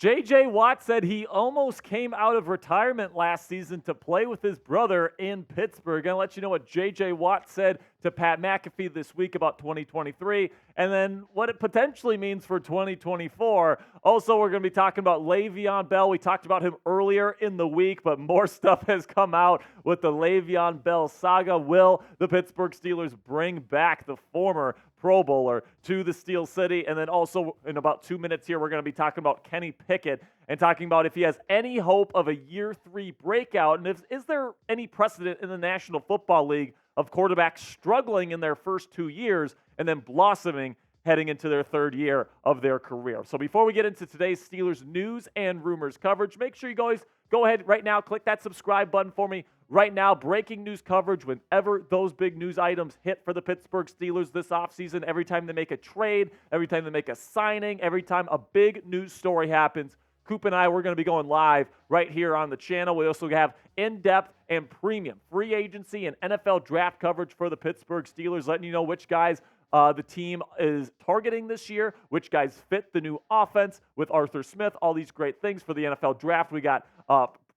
J.J. Watt said he almost came out of retirement last season to play with his brother in Pittsburgh. Gonna let you know what J.J. Watt said to Pat McAfee this week about 2023, and then what it potentially means for 2024. Also, we're going to be talking about LeVeon Bell. We talked about him earlier in the week, but more stuff has come out with the LeVeon Bell saga. Will the Pittsburgh Steelers bring back the former Pro Bowler to the Steel City? And then also in about 2 minutes here, we're going to be talking about Kenny Pickett and talking about if he has any hope of a year 3 breakout. And is there any precedent in the National Football League of quarterbacks struggling in their first 2 years and then blossoming heading into their 3rd year of their career? So before we get into today's Steelers news and rumors coverage, make sure you guys go ahead right now, click that subscribe button for me right now. Breaking news coverage whenever those big news items hit for the Pittsburgh Steelers this offseason. Every time they make a trade, every time they make a signing, every time a big news story happens, Coop and I, we're going to be going live right here on the channel. We also have in-depth and premium free agency and NFL draft coverage for the Pittsburgh Steelers, letting you know which guys the team is targeting this year, which guys fit the new offense with Arthur Smith, all these great things for the NFL draft. We got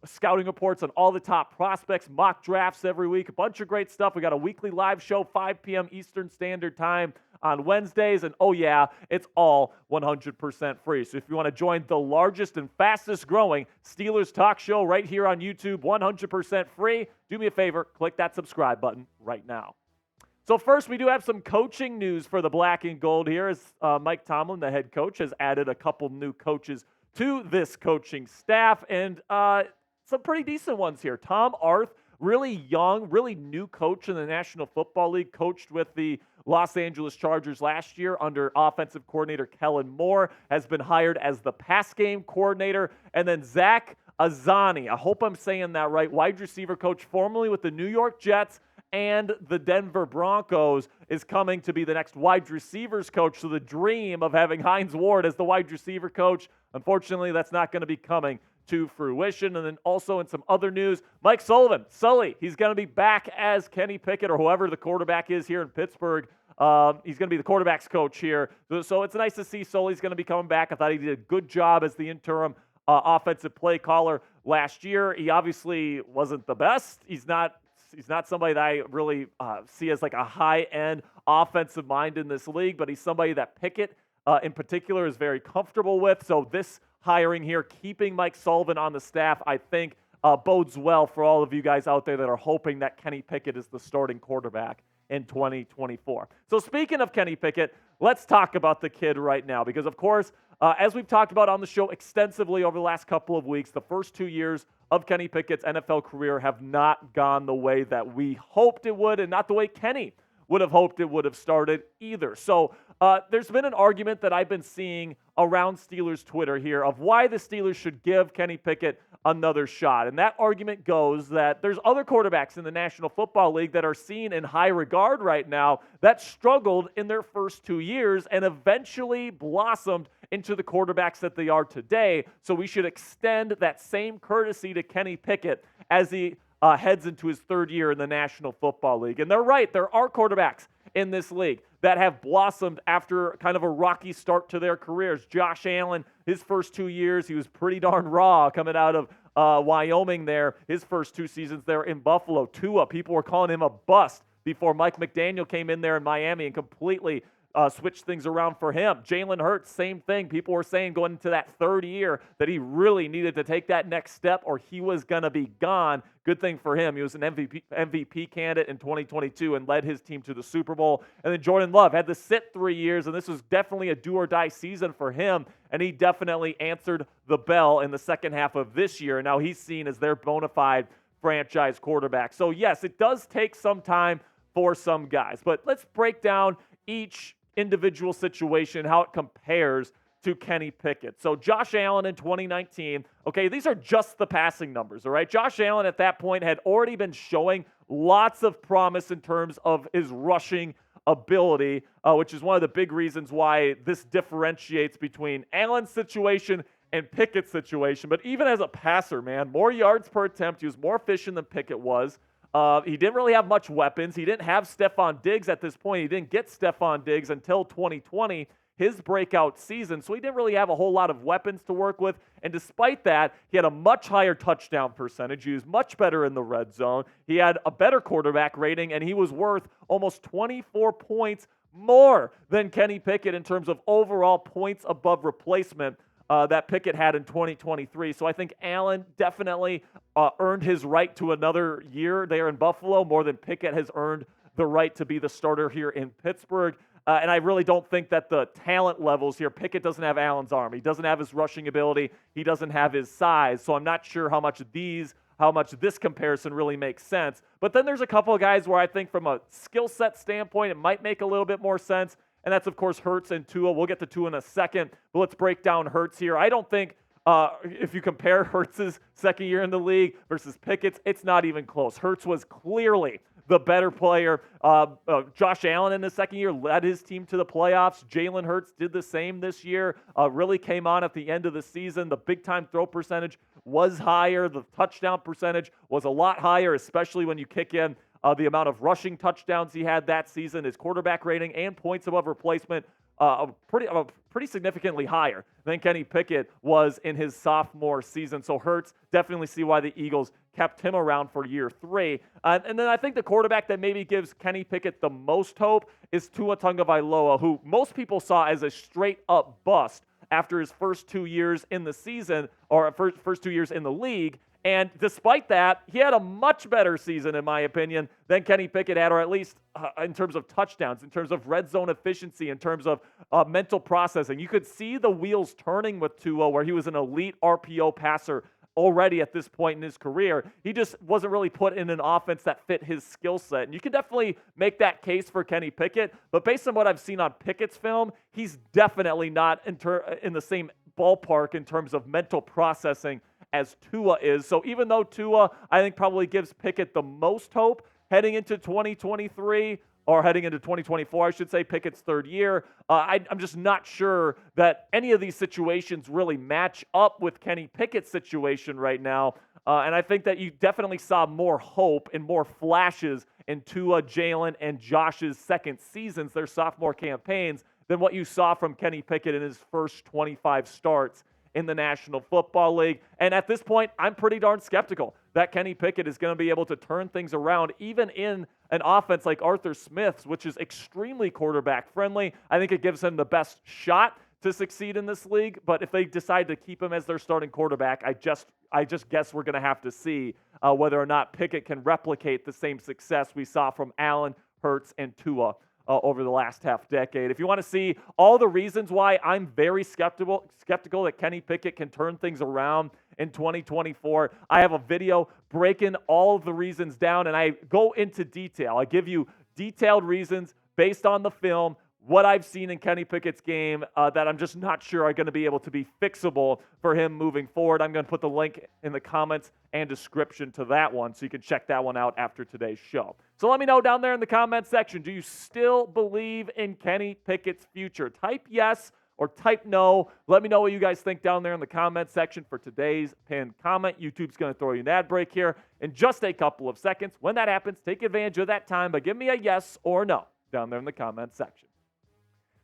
scouting reports on all the top prospects, mock drafts every week, a bunch of great stuff. We got a weekly live show, 5 p.m. Eastern Standard Time on Wednesdays, and oh yeah, it's all 100% free. So if you want to join the largest and fastest growing Steelers talk show right here on YouTube, 100% free, do me a favor, click that subscribe button right now. So first, we do have some coaching news for the black and gold here, as Mike Tomlin, the head coach, has added a couple new coaches to this coaching staff, and some pretty decent ones here. Tom Arth, really young, really new coach in the National Football League, coached with the Los Angeles Chargers last year under offensive coordinator Kellen Moore, has been hired as the pass game coordinator. And then Zach Azzanni, I hope I'm saying that right, wide receiver coach formerly with the New York Jets and the Denver Broncos, is coming to be the next wide receivers coach. So the dream of having Hines Ward as the wide receiver coach, unfortunately, that's not going to be coming to fruition. And then also in some other news, Mike Sullivan, Sully, he's going to be back as Kenny Pickett or whoever the quarterback is here in Pittsburgh. He's going to be the quarterback's coach here. So it's nice to see Sully's going to be coming back. I thought he did a good job as the interim offensive play caller last year. He obviously wasn't the best. He's not somebody that I really see as like a high-end offensive mind in this league, but he's somebody that Pickett in particular is very comfortable with. So this hiring here, keeping Mike Sullivan on the staff, I think bodes well for all of you guys out there that are hoping that Kenny Pickett is the starting quarterback in 2024. So speaking of Kenny Pickett, let's talk about the kid right now, because of course, as we've talked about on the show extensively over the last couple of weeks, the first 2 years of Kenny Pickett's NFL career have not gone the way that we hoped it would, and not the way Kenny would have hoped it would have started either. So there's been an argument that I've been seeing around Steelers Twitter here of why the Steelers should give Kenny Pickett another shot. And that argument goes that there's other quarterbacks in the National Football League that are seen in high regard right now that struggled in their first 2 years and eventually blossomed into the quarterbacks that they are today. So we should extend that same courtesy to Kenny Pickett as he heads into his 3rd year in the National Football League. And they're right, there are quarterbacks in this league that have blossomed after kind of a rocky start to their careers. Josh Allen, his first 2 years, he was pretty darn raw coming out of Wyoming there. His first 2 seasons there in Buffalo. Tua, people were calling him a bust before Mike McDaniel came in there in Miami and completely switched things around for him. Jalen Hurts, same thing. People were saying going into that 3rd year that he really needed to take that next step or he was going to be gone. Good thing for him. He was an MVP candidate in 2022 and led his team to the Super Bowl. And then Jordan Love had to sit 3 years, and this was definitely a do-or-die season for him, and he definitely answered the bell in the second half of this year. And now he's seen as their bona fide franchise quarterback. So yes, it does take some time for some guys, but let's break down each individual situation, how it compares to Kenny Pickett. So Josh Allen in 2019, okay, these are just the passing numbers, all right? Josh Allen at that point had already been showing lots of promise in terms of his rushing ability, which is one of the big reasons why this differentiates between Allen's situation and Pickett's situation. But even as a passer, man, more yards per attempt, he was more efficient than Pickett was. He didn't really have much weapons. He didn't have Stephon Diggs at this point. He didn't get Stephon Diggs until 2020. his breakout season, so he didn't really have a whole lot of weapons to work with. And despite that, he had a much higher touchdown percentage. He was much better in the red zone. He had a better quarterback rating, and he was worth almost 24 points more than Kenny Pickett in terms of overall points above replacement that Pickett had in 2023. So I think Allen definitely earned his right to another year there in Buffalo more than Pickett has earned the right to be the starter here in Pittsburgh. And I really don't think that the talent levels here, Pickett doesn't have Allen's arm. He doesn't have his rushing ability. He doesn't have his size. So I'm not sure how much this comparison really makes sense. But then there's a couple of guys where I think from a skill set standpoint, it might make a little bit more sense. And that's, of course, Hurts and Tua. We'll get to Tua in a second. But let's break down Hurts here. I don't think if you compare Hurts' second year in the league versus Pickett's, it's not even close. Hurts was clearly the better player. Josh Allen in his second year led his team to the playoffs. Jalen Hurts did the same this year, really came on at the end of the season. The big-time throw percentage was higher. The touchdown percentage was a lot higher, especially when you kick in the amount of rushing touchdowns he had that season. His quarterback rating and points above replacement pretty significantly higher than Kenny Pickett was in his sophomore season. So Hurts, definitely see why the Eagles kept him around for year 3. And then I think the quarterback that maybe gives Kenny Pickett the most hope is Tua Tagovailoa, who most people saw as a straight-up bust after his first 2 years in the season, or first 2 years in the league. And despite that, he had a much better season, in my opinion, than Kenny Pickett had, or at least in terms of touchdowns, in terms of red zone efficiency, in terms of mental processing. You could see the wheels turning with Tua, where he was an elite RPO passer already at this point in his career. He just wasn't really put in an offense that fit his skill set. And you can definitely make that case for Kenny Pickett, but based on what I've seen on Pickett's film, he's definitely not in the same ballpark in terms of mental processing as Tua is. So even though Tua, I think, probably gives Pickett the most hope heading into 2023, or heading into 2024, I should say, Pickett's third year, I'm just not sure that any of these situations really match up with Kenny Pickett's situation right now. And I think that you definitely saw more hope and more flashes in Tua, Jalen, and Josh's second seasons, their sophomore campaigns, than what you saw from Kenny Pickett in his first 25 starts in the National Football League. And at this point, I'm pretty darn skeptical that Kenny Pickett is going to be able to turn things around, even in an offense like Arthur Smith's, which is extremely quarterback friendly. I think it gives him the best shot to succeed in this league. But if they decide to keep him as their starting quarterback, I just guess we're going to have to see whether or not Pickett can replicate the same success we saw from Allen, Hurts, and Tua over the last half decade. If you want to see all the reasons why I'm very skeptical that Kenny Pickett can turn things around in 2024, I have a video breaking all of the reasons down, and I go into detail. I give you detailed reasons based on the film, what I've seen in Kenny Pickett's game that I'm just not sure are going to be able to be fixable for him moving forward. I'm going to put the link in the comments and description to that one, so you can check that one out after today's show. So let me know down there in the comment section, do you still believe in Kenny Pickett's future? Type yes or type no. Let me know what you guys think down there in the comment section for today's pinned comment. YouTube's going to throw you an ad break here in just a couple of seconds. When that happens, take advantage of that time by giving me a yes or no down there in the comment section.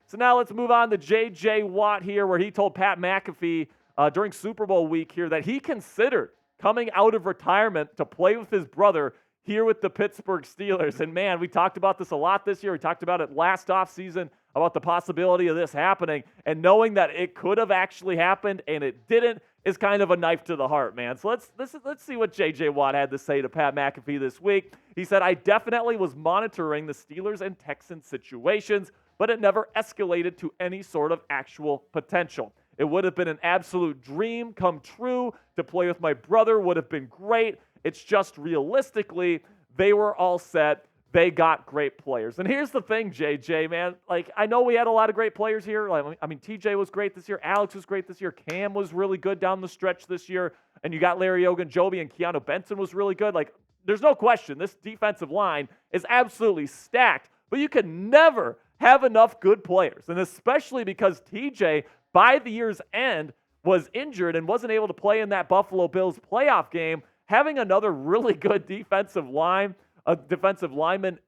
So now let's move on to J.J. Watt here, where he told Pat McAfee during Super Bowl week here that he considered coming out of retirement to play with his brother here with the Pittsburgh Steelers. And man, we talked about this a lot this year. We talked about it last offseason about the possibility of this happening. And knowing that it could have actually happened and it didn't is kind of a knife to the heart, man. So let's see what J.J. Watt had to say to Pat McAfee this week. He said, "I definitely was monitoring the Steelers and Texans situations, but it never escalated to any sort of actual potential. It would have been an absolute dream come true. To play with my brother would have been great. It's just realistically, they were all set. They got great players." And here's the thing, JJ, man. Like, I know we had a lot of great players here. I mean, TJ was great this year. Alex was great this year. Cam was really good down the stretch this year. And you got Larry Ogunjobi, and Keanu Benson was really good. Like, there's no question. This defensive line is absolutely stacked. But you could never have enough good players. And especially because TJ, by the year's end, was injured and wasn't able to play in that Buffalo Bills playoff game. Having another really good defensive lineman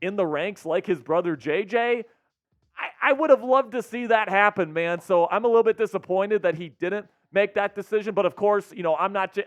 in the ranks like his brother JJ, I would have loved to see that happen, man. So I'm a little bit disappointed that he didn't make that decision. But of course, I'm not.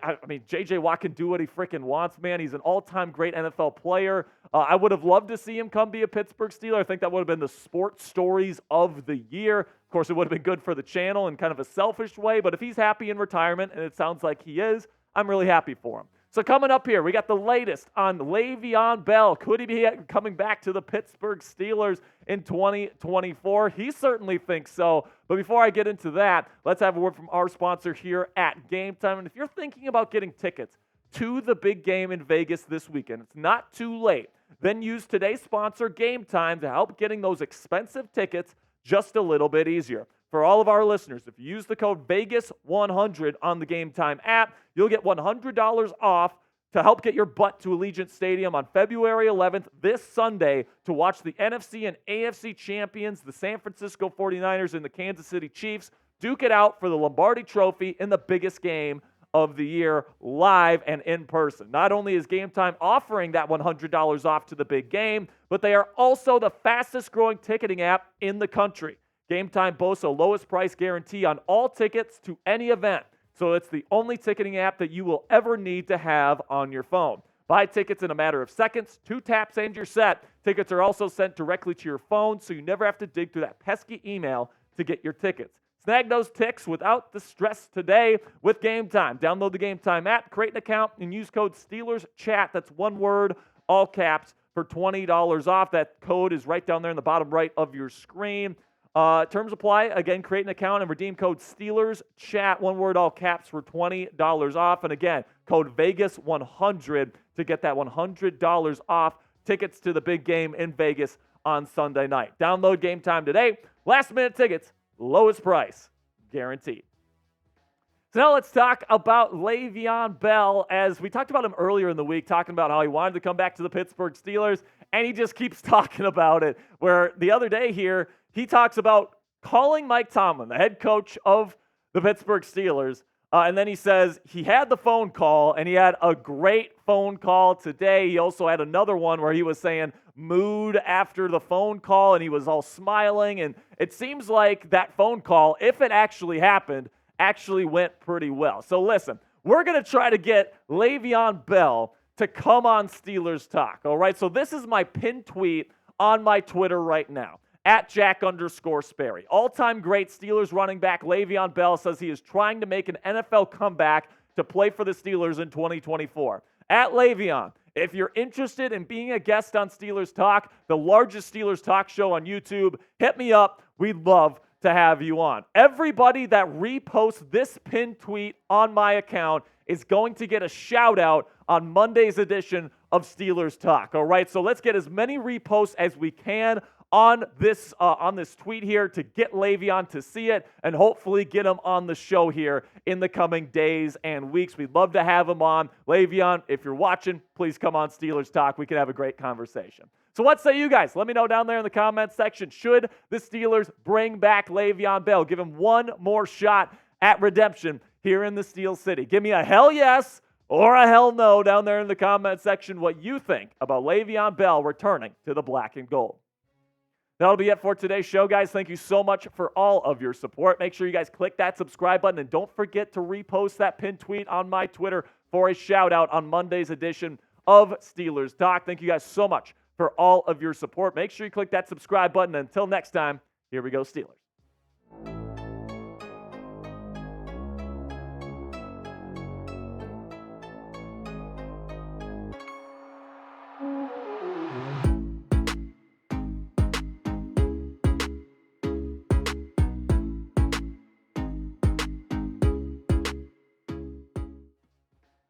J.J. Watt can do what he freaking wants, man. He's an all-time great NFL player. I would have loved to see him come be a Pittsburgh Steeler. I think that would have been the sports stories of the year. Of course, it would have been good for the channel in kind of a selfish way. But if he's happy in retirement, and it sounds like he is, I'm really happy for him. So coming up here, we got the latest on LeVeon Bell. Could he be coming back to the Pittsburgh Steelers in 2024? He certainly thinks so. But before I get into that, let's have a word from our sponsor here at Game Time. And if you're thinking about getting tickets to the big game in Vegas this weekend, it's not too late. Then use today's sponsor, Game Time, to help getting those expensive tickets just a little bit easier. For all of our listeners, if you use the code VEGAS100 on the Game Time app, you'll get $100 off to help get your butt to Allegiant Stadium on February 11th, this Sunday, to watch the NFC and AFC champions, the San Francisco 49ers and the Kansas City Chiefs, duke it out for the Lombardi Trophy in the biggest game of the year, live and in person. Not only is Game Time offering that $100 off to the big game, but they are also the fastest growing ticketing app in the country. Game Time boasts a lowest price guarantee on all tickets to any event, so it's the only ticketing app that you will ever need to have on your phone. Buy tickets in a matter of seconds, 2 taps and you're set. Tickets are also sent directly to your phone, so you never have to dig through that pesky email to get your tickets. Snag those ticks without the stress today with Game Time. Download the Game Time app, create an account, and use code SteelersChat. That's one word, all caps, for $20 off. That code is right down there in the bottom right of your screen. Terms apply. Again, create an account and redeem code SteelersChat, one word, all caps, for $20 off. And again, code VEGAS100 to get that $100 off tickets to the big game in Vegas on Sunday night. Download Game Time today. Last minute tickets, lowest price, guaranteed. So now let's talk about LeVeon Bell. As we talked about him earlier in the week, talking about how he wanted to come back to the Pittsburgh Steelers, and he just keeps talking about it. Where the other day here, he talks about calling Mike Tomlin, the head coach of the Pittsburgh Steelers, and then he says he had the phone call, and he had a great phone call today. He also had another one where he was saying mood after the phone call, and he was all smiling, and it seems like that phone call, if it actually happened, actually went pretty well. So listen, we're going to try to get LeVeon Bell to come on Steelers Talk, all right? So this is my pinned tweet on my Twitter right now, at Jack_Sperry. All-time great Steelers running back LeVeon Bell says he is trying to make an NFL comeback to play for the Steelers in 2024. At LeVeon, if you're interested in being a guest on Steelers Talk, the largest Steelers Talk show on YouTube, hit me up. We'd love to have you on. Everybody that reposts this pinned tweet on my account is going to get a shout out on Monday's edition of Steelers Talk. All right, so let's get as many reposts as we can on this tweet here to get LeVeon to see it and hopefully get him on the show here in the coming days and weeks. We'd love to have him on. LeVeon, if you're watching, please come on Steelers Talk. We can have a great conversation. So what say you guys? Let me know down there in the comments section. Should the Steelers bring back LeVeon Bell? Give him one more shot at redemption here in the Steel City. Give me a hell yes or a hell no down there in the comment section what you think about LeVeon Bell returning to the black and gold. That'll be it for today's show, guys. Thank you so much for all of your support. Make sure you guys click that subscribe button, and don't forget to repost that pinned tweet on my Twitter for a shout-out on Monday's edition of Steelers Talk. Thank you guys so much for all of your support. Make sure you click that subscribe button. Until next time, here we go, Steelers.